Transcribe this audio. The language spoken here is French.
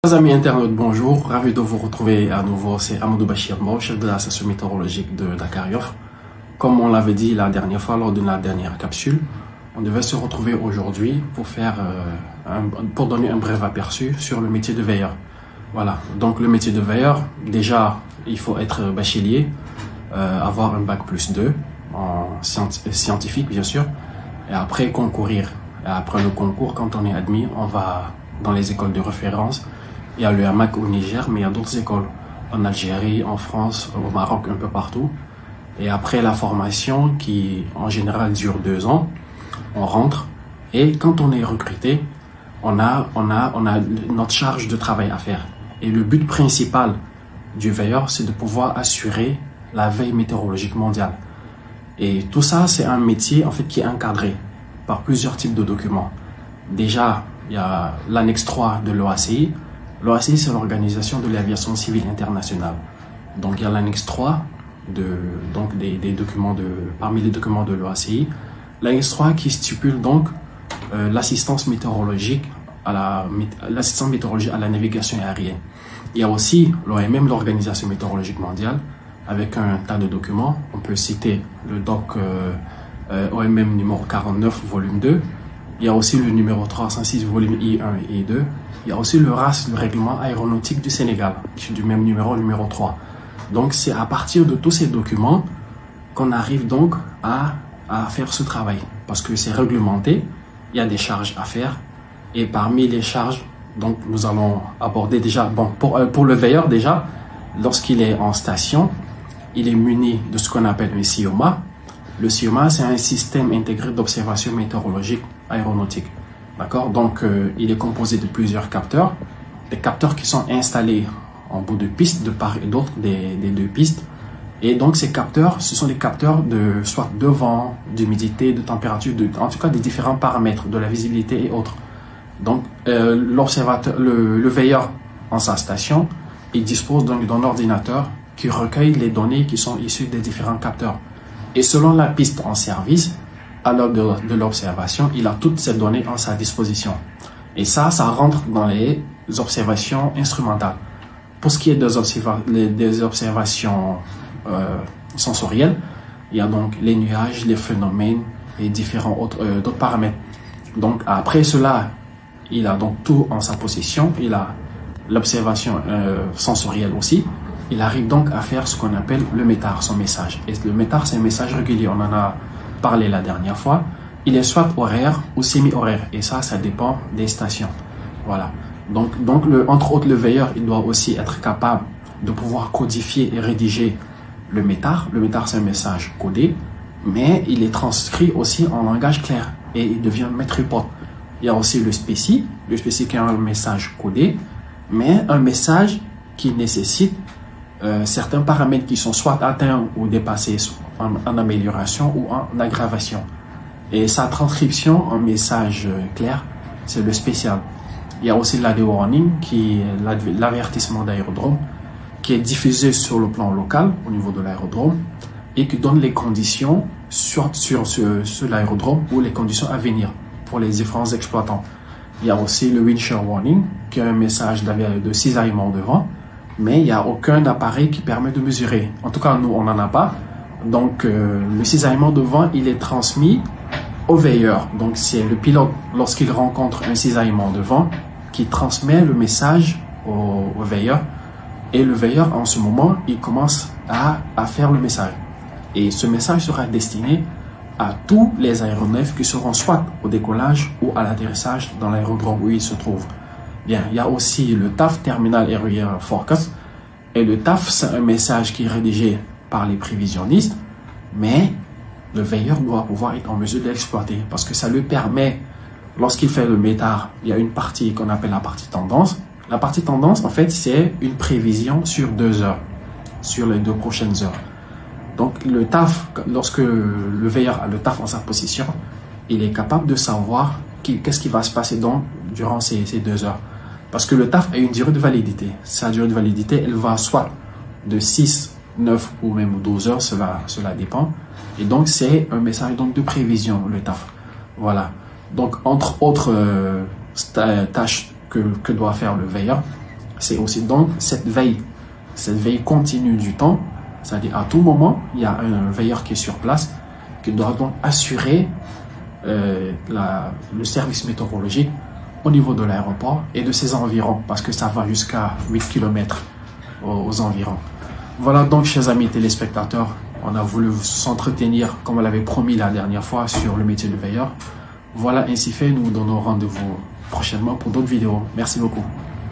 Chers amis internautes, bonjour, ravi de vous retrouver à nouveau, c'est Amadou Bachir Mbow, chef de la station météorologique de Dakar Yoff. Comme on l'avait dit la dernière fois lors de la dernière capsule, on devait se retrouver aujourd'hui pour donner un bref aperçu sur le métier de veilleur. Voilà, donc le métier de veilleur, déjà il faut être bachelier, avoir un bac +2 en scientifique bien sûr, et après concourir. Et après le concours, quand on est admis, on va dans les écoles de référence. Il y a le HAMAC au Niger, mais il y a d'autres écoles en Algérie, en France, au Maroc, un peu partout. Et après la formation, qui en général dure 2 ans, on rentre. Et quand on est recruté, on a notre charge de travail à faire. Et le but principal du veilleur, c'est de pouvoir assurer la veille météorologique mondiale. Et tout ça, c'est un métier en fait qui est encadré par plusieurs types de documents. Déjà, il y a l'annexe 3 de l'OACI. L'OACI, c'est l'Organisation de l'aviation civile internationale. Donc, il y a l'annexe 3 des documents parmi les documents de l'OACI. L'annexe 3 qui stipule donc l'assistance météorologique à la navigation aérienne. Il y a aussi l'OMM, l'Organisation météorologique mondiale, avec un tas de documents. On peut citer le doc OMM numéro 49, volume 2. Il y a aussi le numéro 306, volume I1 et I2. Il y a aussi le RAS, le règlement aéronautique du Sénégal, du même numéro 3. Donc, c'est à partir de tous ces documents qu'on arrive donc à faire ce travail. Parce que c'est réglementé, il y a des charges à faire. Et parmi les charges, donc, nous allons aborder déjà, bon, pour le veilleur déjà, lorsqu'il est en station, il est muni de ce qu'on appelle un SIOMA. Le SIOMA, c'est un système intégré d'observation météorologique aéronautique. D'accord? Donc, il est composé de plusieurs capteurs. Des capteurs qui sont installés en bout de piste, de part et d'autre des deux pistes. Et donc, ces capteurs, ce sont des capteurs soit de vent, d'humidité, de température, en tout cas des différents paramètres de la visibilité et autres. Donc, le veilleur en sa station, il dispose donc d'un ordinateur qui recueille les données qui sont issues des différents capteurs. Et selon la piste en service, à l'heure de l'observation, il a toutes ces données en sa disposition. Et ça rentre dans les observations instrumentales. Pour ce qui est des observations sensorielles, il y a donc les nuages, les phénomènes et différents d'autres paramètres. Donc après cela, il a donc tout en sa possession. Il a l'observation sensorielle aussi. Il arrive donc à faire ce qu'on appelle le METAR, son message. Et le METAR, c'est un message régulier. On en a parlé la dernière fois. Il est soit horaire ou semi-horaire. Et ça dépend des stations. Voilà. Donc entre autres, le veilleur, il doit aussi être capable de pouvoir codifier et rédiger le METAR. Le METAR, c'est un message codé, mais il est transcrit aussi en langage clair. Et il devient maître report. Il y a aussi le SPECI. Le SPECI qui est un message codé, mais un message qui nécessite certains paramètres qui sont soit atteints ou dépassés en amélioration ou en aggravation. Et sa transcription en message clair, c'est le spécial. Il y a aussi l'AD warning, qui est l'avertissement d'aérodrome, qui est diffusé sur le plan local au niveau de l'aérodrome et qui donne les conditions sur l'aérodrome ou les conditions à venir pour les différents exploitants. Il y a aussi le wind shear warning, qui est un message de cisaillement de vent, mais il n'y a aucun appareil qui permet de mesurer. En tout cas, nous, on n'en a pas. Donc, le cisaillement de vent, il est transmis au veilleur. Donc, c'est le pilote, lorsqu'il rencontre un cisaillement de vent, qui transmet le message au veilleur. Et le veilleur, en ce moment, il commence à faire le message. Et ce message sera destiné à tous les aéronefs qui seront soit au décollage ou à l'atterrissage dans l'aérodrome où ils se trouvent. Bien, il y a aussi le TAF, Terminal Area Forecast. Et le TAF, c'est un message qui est rédigé par les prévisionnistes, mais le veilleur doit pouvoir être en mesure de l'exploiter parce que ça lui permet, lorsqu'il fait le METAR, il y a une partie qu'on appelle la partie tendance. La partie tendance, en fait, c'est une prévision sur 2 heures, sur les 2 prochaines heures. Donc, le TAF, lorsque le veilleur a le TAF en sa possession, il est capable de savoir qu'est-ce qui va se passer durant ces 2 heures. Parce que le TAF a une durée de validité. Sa durée de validité, elle va soit de 6, 9 ou même 12 heures, cela dépend. Et donc, c'est un message de prévision, le TAF. Voilà. Donc, entre autres tâches que doit faire le veilleur, c'est aussi donc cette veille continue du temps, c'est-à-dire à tout moment, il y a un veilleur qui est sur place, qui doit donc assurer le service météorologique au niveau de l'aéroport et de ses environs, parce que ça va jusqu'à 8 km aux environs. Voilà donc, chers amis téléspectateurs, on a voulu s'entretenir, comme on l'avait promis la dernière fois, sur le métier de veilleur. Voilà, ainsi fait, nous vous donnons rendez-vous prochainement pour d'autres vidéos. Merci beaucoup.